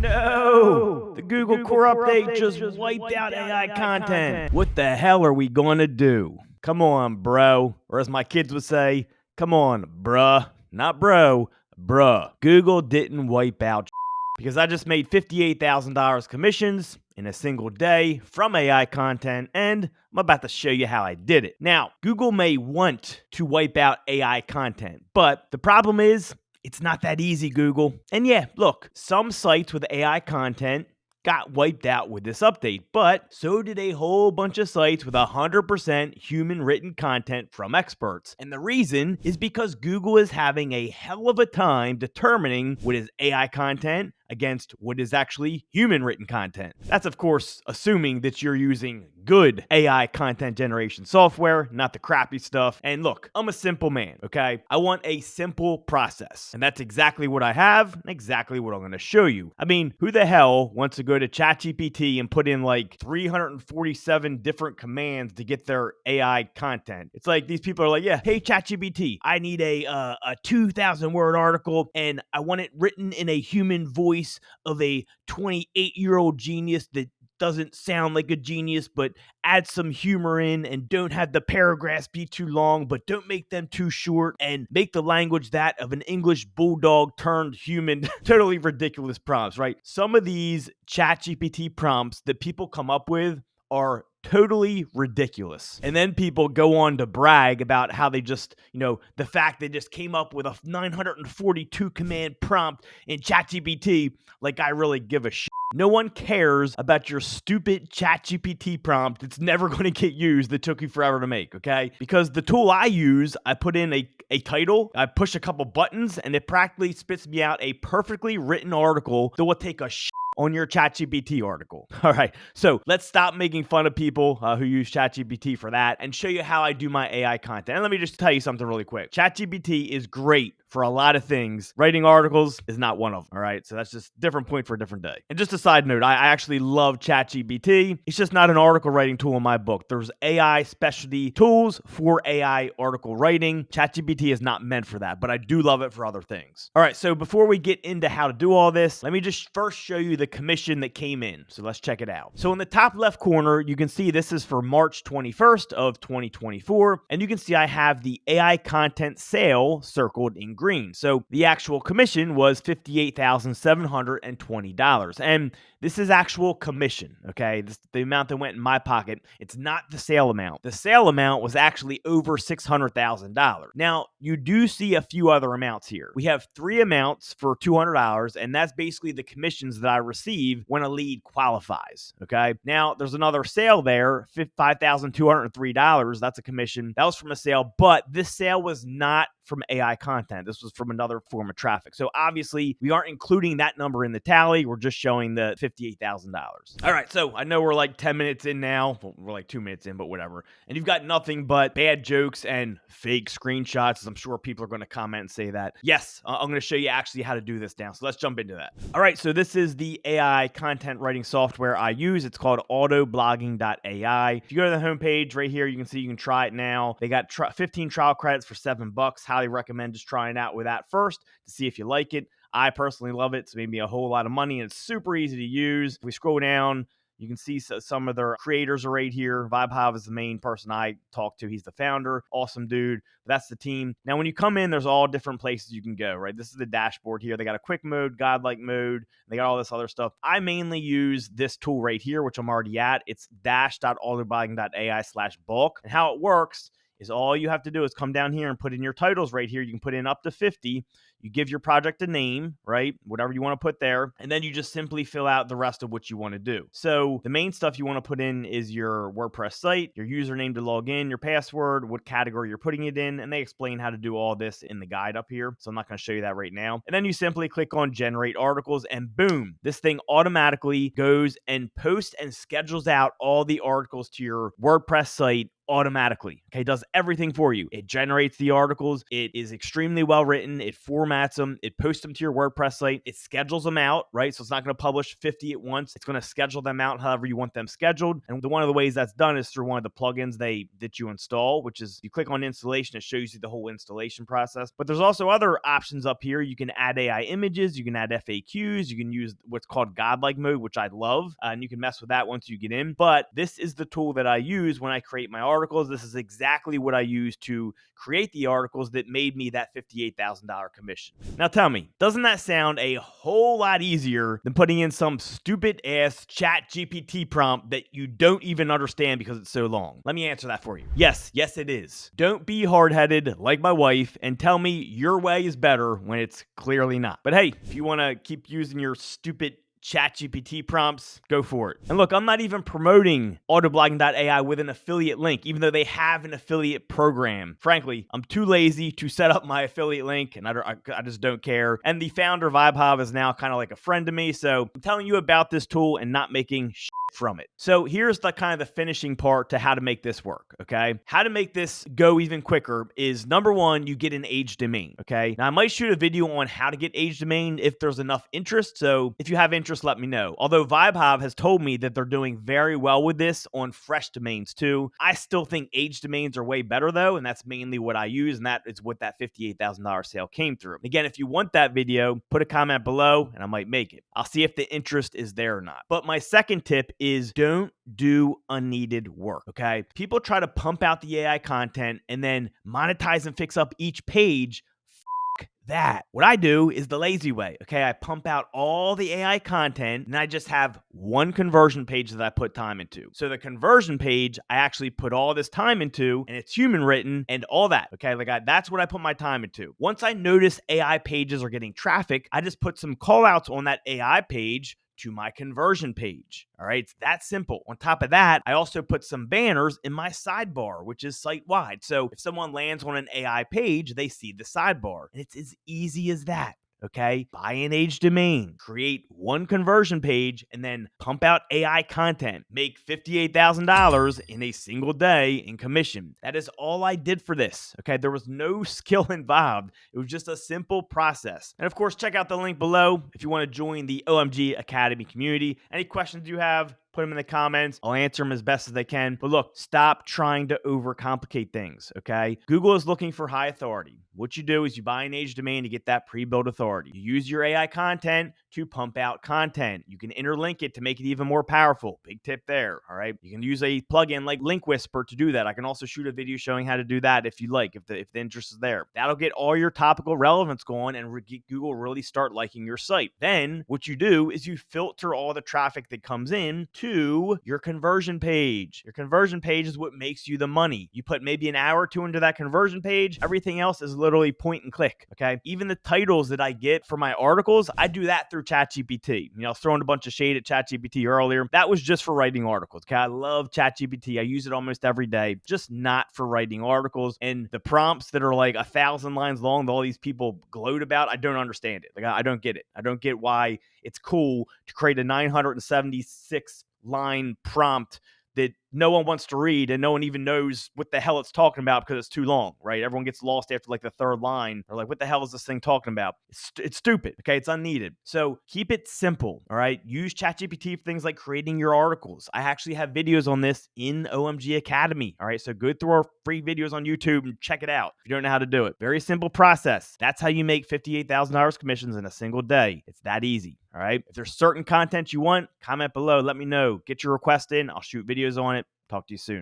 No! The Google Core Update just wiped out AI content. What the hell are we gonna do? Come on, bro. Or as my kids would say, come on, bruh. Not bro, bruh. Google didn't wipe out because I just made $58,000 commissions in a single day from AI content, and I'm about to show you how I did it. Now, Google may want to wipe out AI content, but the problem is, it's not that easy, Google. And yeah, look, some sites with AI content got wiped out with this update, but so did a whole bunch of sites with 100% human written content from experts. And the reason is because Google is having a hell of a time determining what is AI content against what is actually human written content. That's, of course, assuming that you're using good AI content generation software, not the crappy stuff. And look, I'm a simple man, okay? I want a simple process. And that's exactly what I have and exactly what I'm going to show you. I mean, who the hell wants to go to ChatGPT and put in like 347 different commands to get their AI content? It's like these people are like, yeah, hey, ChatGPT, I need a 2,000 word article and I want it written in a human voice of a 28-year-old genius that doesn't sound like a genius, but add some humor in and don't have the paragraphs be too long, but don't make them too short and make the language that of an English bulldog turned human. Totally ridiculous prompts, right? Some of these ChatGPT prompts that people come up with are totally ridiculous. And then people go on to brag about how they just, the fact they just came up with a 942 command prompt in ChatGPT, like I really give a shit. No one cares about your stupid ChatGPT prompt. It's never going to get used that took you forever to make, okay? Because the tool I use, I put in a title, I push a couple buttons, and it practically spits me out a perfectly written article that will take a shit on your ChatGPT article. All right, so let's stop making fun of people who use ChatGPT for that and show you how I do my AI content. And let me just tell you something really quick. ChatGPT is great for a lot of things. Writing articles is not one of them, all right? So that's just a different point for a different day. And just a side note, I actually love ChatGPT. It's just not an article writing tool in my book. There's AI specialty tools for AI article writing. ChatGPT is not meant for that, but I do love it for other things. All right, so before we get into how to do all this, let me just first show you the commission that came in. So let's check it out. So in the top left corner, you can see this is for March 21st of 2024. And you can see I have the AI content sale circled in green. So the actual commission was $58,720. And this is actual commission, okay? This the amount that went in my pocket. It's not the sale amount. The sale amount was actually over $600,000. Now, you do see a few other amounts here. We have 3 amounts for $200, and that's basically the commissions that I receive when a lead qualifies, okay? Now, there's another sale there, $5,203. That's a commission. That was from a sale, but this sale was not from AI content. This was from another form of traffic. So obviously, we aren't including that number in the tally. We're just showing the $58,000. All right, so I know we're like 10 minutes in now. Well, we're like 2 minutes in, but whatever. And you've got nothing but bad jokes and fake screenshots, as I'm sure people are going to comment and say that. Yes, I'm going to show you actually how to do this now. So let's jump into that. All right, so this is the AI content writing software I use. It's called autoblogging.ai. If you go to the homepage right here, you can see you can try it now. They got 15 trial credits for $7. Highly recommend just trying out with that first to see if you like it. I personally love it. It's made me a whole lot of money, and it's super easy to use. If we scroll down, you can see some of their creators are right here. VibeHive is the main person I talk to. He's the founder. Awesome dude. That's the team. Now, when you come in, there's all different places you can go, right? This is the dashboard here. They got a quick mode, godlike mode. They got all this other stuff. I mainly use this tool right here, which I'm already at. It's dash.autoblogging.ai/bulk. And how it works is all you have to do is come down here and put in your titles right here. You can put in up to 50. You give your project a name, right? Whatever you want to put there. And then you just simply fill out the rest of what you want to do. So the main stuff you want to put in is your WordPress site, your username to log in, your password, what category you're putting it in. And they explain how to do all this in the guide up here. So I'm not going to show you that right now. And then you simply click on generate articles and boom, this thing automatically goes and posts and schedules out all the articles to your WordPress site automatically. Okay, it does everything for you. It generates the articles. It is extremely well written. It formats them. It posts them to your WordPress site. It schedules them out, right? So it's not going to publish 50 at once. It's going to schedule them out however you want them scheduled. And one of the ways that's done is through one of the plugins that you install, which is you click on installation, it shows you the whole installation process. But there's also other options up here. You can add AI images. You can add FAQs. You can use what's called godlike mode, which I love. And you can mess with that once you get in. But this is the tool that I use when I create my articles. This is exactly what I use to create the articles that made me that $58,000 commission. Now tell me, doesn't that sound a whole lot easier than putting in some stupid ass chat GPT prompt that you don't even understand because it's so long? Let me answer that for you. Yes, it is. Don't be hard-headed like my wife and tell me your way is better when it's clearly not. But hey, if you want to keep using your stupid ChatGPT prompts, go for it. And look, I'm not even promoting autoblogging.ai with an affiliate link, even though they have an affiliate program. Frankly, I'm too lazy to set up my affiliate link, and I just don't care. And the founder of iBob is now kind of like a friend to me, so I'm telling you about this tool and not making shit from it. So here's the kind of the finishing part to how to make this work, okay? How to make this go even quicker is, number one, you get an age domain, okay? Now, I might shoot a video on how to get age domain if there's enough interest, so if you have interest, let me know. Although VibeHive has told me that they're doing very well with this on fresh domains too. I still think age domains are way better though, and that's mainly what I use, and that is what that $58,000 sale came through. Again, if you want that video, put a comment below and I might make it. I'll see if the interest is there or not. But my second tip is don't do unneeded work, okay? People try to pump out the AI content and then monetize and fix up each page. That. What I do is the lazy way, okay? I pump out all the AI content and I just have one conversion page that I put time into. So the conversion page, I actually put all this time into, and it's human written and all that, okay? That's what I put my time into. Once I notice AI pages are getting traffic, I just put some call outs on that AI page to my conversion page. All right, it's that simple. On top of that, I also put some banners in my sidebar, which is site-wide. So if someone lands on an AI page, they see the sidebar. And it's as easy as that. Okay, buy an age domain, create one conversion page, and then pump out AI content. Make $58,000 in a single day in commission. That is all I did for this. Okay, there was no skill involved. It was just a simple process. And of course, check out the link below if you want to join the OMG Academy community. Any questions you have, put them in the comments. I'll answer them as best as I can. But look, stop trying to overcomplicate things, okay? Google is looking for high authority. What you do is you buy an age domain to get that pre-built authority. You use your AI content to pump out content. You can interlink it to make it even more powerful. Big tip there, all right? You can use a plugin like Link Whisper to do that. I can also shoot a video showing how to do that if you like, if the interest is there. That'll get all your topical relevance going and Google really start liking your site. Then what you do is you filter all the traffic that comes in to your conversion page. Your conversion page is what makes you the money. You put maybe an hour or two into that conversion page. Everything else is literally point and click, okay? Even the titles that I get for my articles, I do that through ChatGPT. You know, I was throwing a bunch of shade at ChatGPT earlier. That was just for writing articles, okay? I love ChatGPT. I use it almost every day, just not for writing articles. And the prompts that are like 1,000 lines long that all these people gloat about, I don't understand it. Like, I don't get it. I don't get why it's cool to create a 976 line prompt that no one wants to read and no one even knows what the hell it's talking about because it's too long, right? Everyone gets lost after like the third line. They're like, what the hell is this thing talking about? It's stupid, okay? It's unneeded. So keep it simple, all right? Use ChatGPT for things like creating your articles. I actually have videos on this in OMG Academy, all right? So go through our free videos on YouTube and check it out if you don't know how to do it. Very simple process. That's how you make $58,000 commissions in a single day. It's that easy, all right? If there's certain content you want, comment below. Let me know. Get your request in. I'll shoot videos on it. Talk to you soon.